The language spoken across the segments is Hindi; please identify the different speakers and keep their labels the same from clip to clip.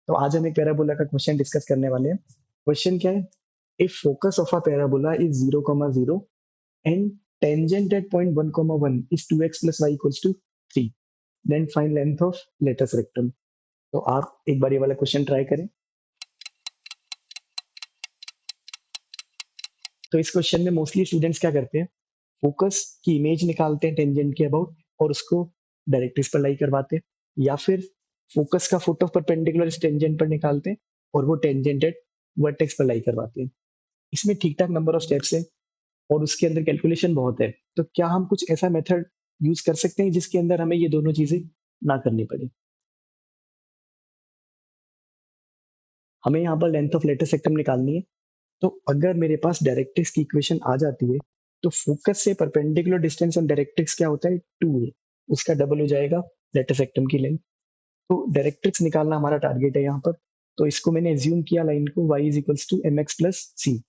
Speaker 1: तो आज हम एक पैराबोला का क्वेश्चन डिस्कस करने वाले हैं। क्वेश्चन क्या है? If focus of a parabola is 0,0 and tangent at point 1,1 is 2x plus y equals to 3, then find length of latus rectum। तो आप एक बार ये वाला क्वेश्चन ट्राई करें। तो इस क्वेश्चन में मोस्टली स्टूडेंट्स क्या करते हैं, फोकस की इमेज निकालते हैं टेंजेंट के अबाउट और उसको डायरेक्ट्रिक्स पर लाई करवाते हैं, या फिर फोकस का फुट ऑफ परपेंडिकुलर इस टेंजेंट पर निकालते हैं और वो टेंजेंट एट वर्टेक्स पर लाई करवाते हैं। इसमें ठीक ठाक नंबर ऑफ स्टेप्स है और उसके अंदर कैलकुलेशन बहुत है। तो क्या हम कुछ ऐसा मेथड यूज कर सकते हैं जिसके अंदर हमें ये दोनों चीजें ना करनी पड़े? हमें यहाँ पर लेंथ ऑफ लेटेस्ट सेक्टम निकालनी है। तो अगर मेरे पास डायरेक्ट्रिक्स की इक्वेशन आ जाती है तो फोकस से परपेंडिकुलर डिस्टेंस ऑन डायरेक्ट्रिक्स क्या होता है, 2a, उसका डबल हो जाएगा लेटेस्ट सेक्टम की लेंथ। तो डायरेक्ट्रिक्स निकालना हमारा टारगेट है यहाँ पर। तो इसको मैंने एज्यूम किया लाइन को y is equals to mx plus C.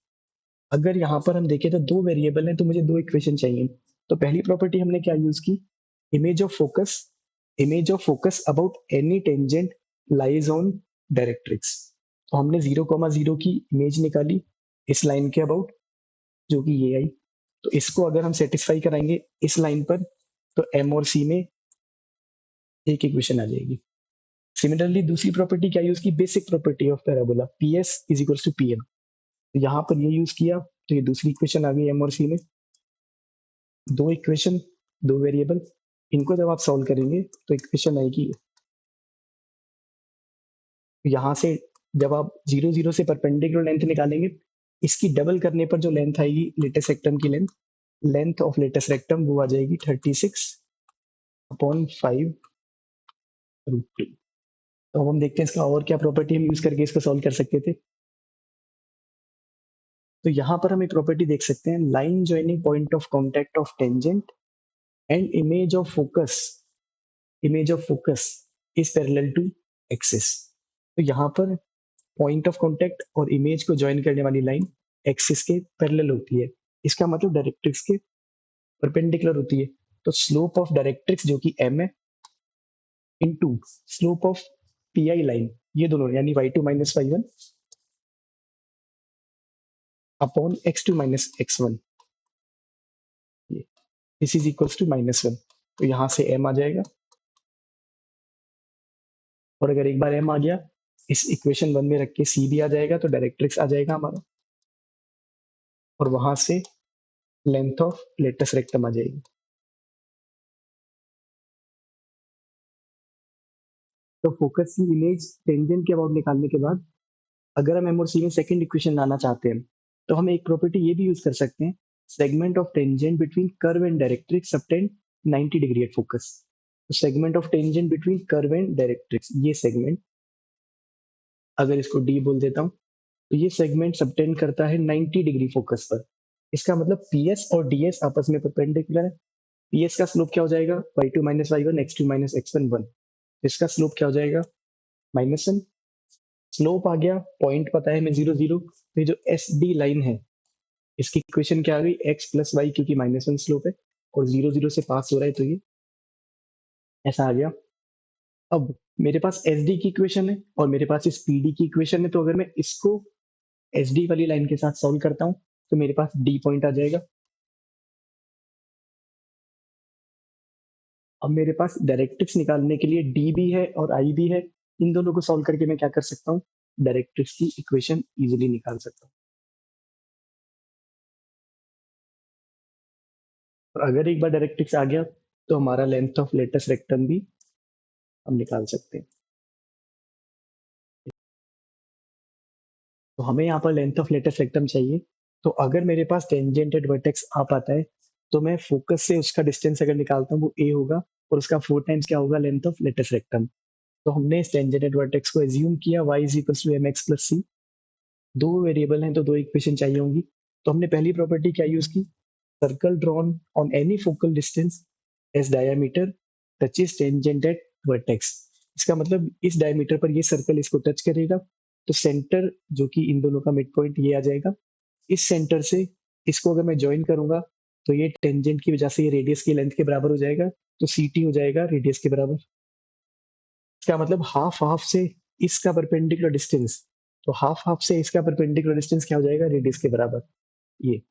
Speaker 1: अगर यहाँ पर हम देखें तो दो वेरिएबल हैं तो मुझे दो इक्वेशन चाहिए। तो पहली प्रॉपर्टी हमने क्या यूज की, image of focus about any tangent lies on directrix. तो हमने 0,0 की इमेज निकाली इस लाइन के अबाउट, जो कि ये आई। तो इसको अगर हम सेटिस्फाई कराएंगे इस लाइन पर तो एम और सी में एक इक्वेशन आ जाएगी। सिमिलरली दूसरी प्रॉपर्टी क्या यूज की, basic property of parabola, P S is equals to P M. यहाँ पर ये यूज किया तो ये दूसरी इक्वेशन आ गई एम और सी में। दो इक्वेशन, दो वेरिएबल, इनको जब आप सॉल्व करेंगे तो इक्वेशन आएगी यहाँ से। जब आप 0,0 से परपेंडिकुलर लेंथ निकालेंगे, इसकी डबल करने पर जो लेंथ आएगी लेटेस्ट रेक्टम की लेंथ ऑफ लेटेस्ट रेक्टम वो आ जाएगी 36/5√2। तो अब हम देखते हैं इसका और क्या प्रॉपर्टी हम यूज करके इसको सॉल्व कर सकते थे। तो यहाँ पर हम एक प्रॉपर्टी देख सकते हैं, line joining point of contact of tangent and image of focus is parallel to axis. तो यहाँ पर पॉइंट ऑफ कॉन्टैक्ट और इमेज को ज्वाइन करने वाली लाइन एक्सिस के पैरेलल होती है। इसका मतलब डायरेक्ट्रिक्स के परपेंडिकुलर होती है। तो स्लोप ऑफ डायरेक्ट्रिक्स जो कि m है into slope of P line, ये दोनों यानी y2 minus y1 upon x2 minus x1, this is equals to -1। तो यहाँ से m आ जाएगा और अगर एक बार m आ गया इस इक्वेशन 1 में रख के c भी आ जाएगा तो डायरेक्ट्रिक्स आ जाएगा हमारा, और वहां से लेंथ ऑफ लेटेस्ट रेक्टम आ जाएगी। तो फोकस की इमेज टेंजेंट के अबाउट निकालने के बाद अगर हम एम और सी में सेकंड इक्वेशन लाना चाहते हैं तो हम एक प्रॉपर्टी ये भी यूज कर सकते हैं, segment of tangent between curve and directrix subtend 90 degree at focus. तो segment of tangent between curve and directrix, ये सेगमेंट अगर इसको डी बोल देता हूँ तो ये सेगमेंट सबटेंड करता है 90 डिग्री फोकस पर। इसका मतलब पी एस और डी एस आपस में परपेंडिकुलर है। पी एस का स्लोप क्या हो जाएगा, y2 minus y1 x2 minus x1 1। इसका स्लोप क्या हो जाएगा, -1। स्लोप आ गया, पॉइंट पता है हमें 0,0। तो ये जो एस डी लाइन है इसकी इक्वेशन क्या आ गई, x प्लस वाई, क्योंकि -1 स्लोप है और 0,0 से पास हो रहा है तो ये ऐसा आ गया। अब मेरे पास एस डी की इक्वेशन है और मेरे पास इस पी डी की इक्वेशन है। तो अगर मैं इसको एस डी वाली लाइन के साथ सॉल्व करता हूँ तो मेरे पास डी पॉइंट आ जाएगा। अब मेरे पास डायरेक्ट्रिक्स निकालने के लिए डी भी है और आई भी है। इन दोनों को सॉल्व करके मैं क्या कर सकता हूँ, डायरेक्ट्रिक्स की इक्वेशन इजीली निकाल सकता हूँ। और अगर एक बार डायरेक्ट्रिक्स आ गया तो हमारा लेंथ ऑफ लेटेस्ट रेक्टम भी हम निकाल सकते हैं। तो हमें यहाँ पर लेंथ ऑफ लेटेस्ट रेक्टम चाहिए। तो अगर मेरे पास टेंजेंटेड वर्टेक्स आ पाता है तो मैं फोकस से उसका डिस्टेंस अगर निकालता हूँ वो ए होगा और उसका 4 टाइम्स क्या होगा, लेंथ ऑफ लेटेस्ट रेक्टम। तो हमने इस टेंजेंटेड वर्टेक्स को एज्यूम किया y is equal to M X plus C. दो वेरिएबल हैं तो दो इक्वेशन चाहिए होंगी। तो हमने पहली प्रॉपर्टी क्या यूज की, circle drawn on any focal distance as diameter touches tangent at vertex. इसका मतलब इस डायमीटर पर ये सर्कल इसको टच करेगा तो सेंटर जो कि इन दोनों का मिड पॉइंट ये आ जाएगा। इस सेंटर से इसको अगर मैं ज्वाइन करूंगा तो ये टेंजेंट की वजह से ये रेडियस की लेंथ के बराबर हो जाएगा। तो सी टी हो जाएगा रेडियस के बराबर। इसका मतलब हाफ हाफ से इसका परपेंडिकुलर डिस्टेंस, तो हाफ हाफ से इसका परपेंडिकुलर डिस्टेंस क्या हो जाएगा, रेडियस के बराबर। ये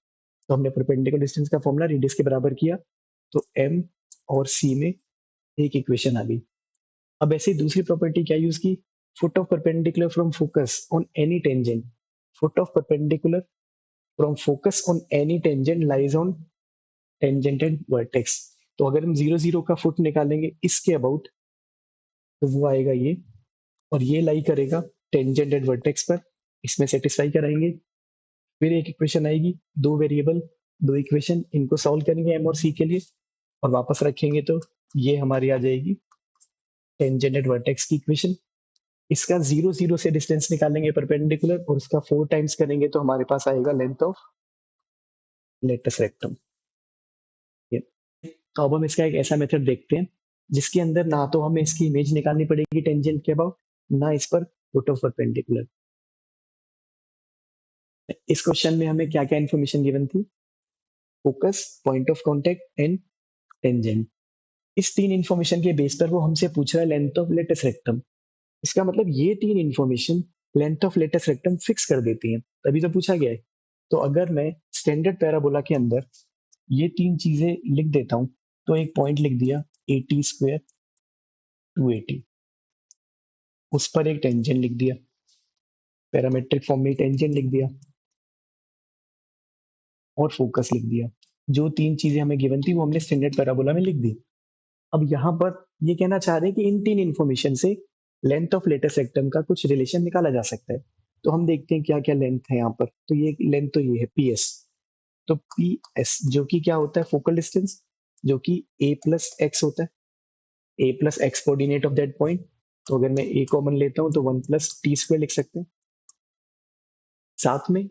Speaker 1: तो हमने परपेंडिकुलर डिस्टेंस का फॉर्मूला रेडियस के बराबर किया, तो m और c में एक इक्वेशन आ गई। अब ऐसे दूसरी प्रॉपर्टी क्या यूज की, foot of perpendicular from focus on any tangent, foot of perpendicular from focus on any tangent lies on tangent and vertex. तो अगर हम 0 0 का फुट निकालेंगे इसके अबाउट, तो वो आएगा ये, और ये लाई करेगा टेंजेंट एंड वर्टेक्स पर, इसमें सेटिस्फाई कराएंगे। फिर एक इक्वेशन आएगी, दो वेरिएबल, दो इक्वेशन, इनको सॉल्व करेंगे एम और सी के लिए और वापस रखेंगे, तो ये हमारी आ जाएगी टेंजेंट एंड वर्टेक्स की इक्वेशन। इसका 0 0 से डिस्टेंस निकालेंगे परपेंडिकुलर और उसका 4 टाइम्स करेंगे, तो हमारे पास आएगा लेंथ ऑफ लेटस रेक्टम। तो अब हम इसका एक ऐसा मेथड देखते हैं जिसके अंदर ना तो हमें इसकी इमेज निकालनी पड़ेगी टेंजेंट के अबाउट, ना इस पर फुट ऑफ परपेंडिकुलर। इस क्वेश्चन में हमें क्या क्या इन्फॉर्मेशन गिवन थी, focus, point of contact and tangent. इस तीन इन्फॉर्मेशन के बेस पर वो हमसे पूछ रहा है लेंथ ऑफ लेटस रेक्टम। इसका मतलब ये तीन information length of latus rectum fix कर देती हैं, तभी तो पूछा गया है। तो अगर मैं स्टैंडर्ड पैराबोला के अंदर ये तीन चीजें लिख देता हूं, तो एक पॉइंट लिख दिया 80 स्क्वायर 280, उस पर एक टेंजेंट लिख दिया, पैरामेट्रिक फॉर्म में टेंजेंट लिख दिया और फोकस लिख दिया। जो तीन चीजें हमें गिवन थी वो हमने स्टैंडर्ड पैराबोला में लिख दी। अब यहाँ पर ये कहना चाह रहे हैं कि इन तीन इन्फॉर्मेशन से लेंथ ऑफ लेटेस्ट रेक्टम का कुछ रिलेशन निकाला जा सकता है। तो हम देखते हैं क्या क्या लेंथ है यहाँ पर। तो ये लेंथ तो ये है पी एस। तो पी एस जो कि क्या होता है, फोकल डिस्टेंस, जो कि ए प्लस एक्स होता है, A plus X coordinate of that point. तो अगर मैं ए कॉमन लेता हूँ तो 1 + t² लिख सकते हैं। साथ में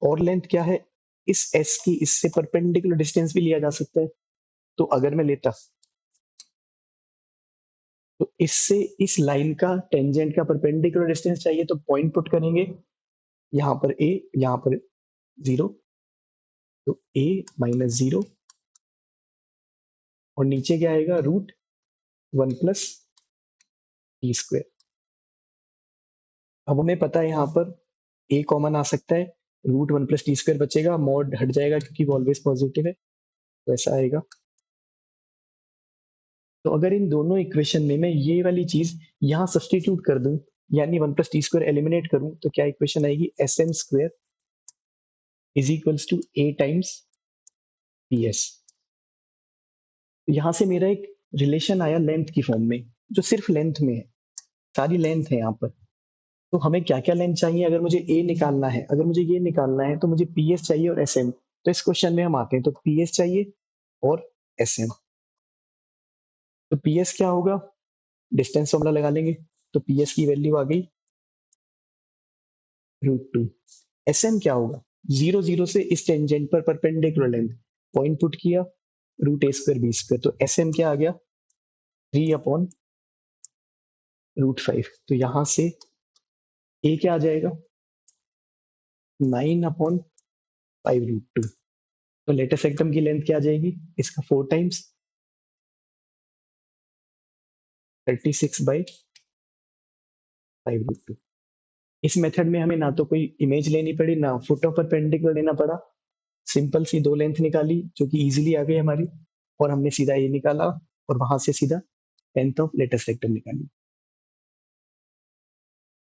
Speaker 1: और लेंथ क्या है, इस एस की इससे परपेंडिकुलर डिस्टेंस भी लिया जा सकता है। तो अगर मैं लेता, तो इससे इस लाइन का टेंजेंट का परपेंडिकुलर डिस्टेंस चाहिए, तो पॉइंट पुट करेंगे, यहाँ पर ए, यहाँ पर 0, तो a -0 और नीचे क्या आएगा, √1 + t²। अब हमें पता है यहाँ पर a कॉमन आ सकता है, √1 + t² बचेगा, मॉड हट जाएगा क्योंकि वो ऑलवेज पॉजिटिव है, तो ऐसा आएगा। तो अगर इन दोनों इक्वेशन में मैं ये वाली चीज यहाँ सब्सटीट्यूट कर दूं, यानी 1 + t² एलिमिनेट करूं, तो क्या इक्वेशन आएगी, sm² = a टाइम्स ps। यहाँ से मेरा एक रिलेशन आया लेंथ की फॉर्म में, जो सिर्फ लेंथ में है, सारी लेंथ है यहाँ पर। तो हमें क्या क्या लेंथ चाहिए, अगर मुझे ए निकालना है, अगर मुझे ये निकालना है, तो मुझे पी एस चाहिए और एस एम। तो इस क्वेश्चन में हम आते हैं, तो पी एस चाहिए और एस एम। तो पी एस क्या होगा, डिस्टेंस फॉर्मूला लगा लेंगे, तो पी एस की वैल्यू आ गई √2। एस एम क्या होगा, 0 0 से इस टेंजेंट पर परपेंडिकुलर लेंथ, पॉइंट पुट किया, √a²b²। तो एस एम क्या आ गया, 3/√5। तो यहां से ए क्या आ जाएगा, 9/5√2। तो लेटेस्ट सेक्टम की लेंथ क्या आ जाएगी, इसका 4 टाइम्स 36/5√2। इस मेथड में हमें ना तो कोई इमेज लेनी पड़ी, ना फुट ऑफ परपेंडिकुलर लेना पड़ा, सिंपल सी दो लेंथ निकाली जो कि इजीली आ गई हमारी, और हमने सीधा ये निकाला और वहां से सीधा लेंथ ऑफ लेटेस्ट सेक्टम निकाली।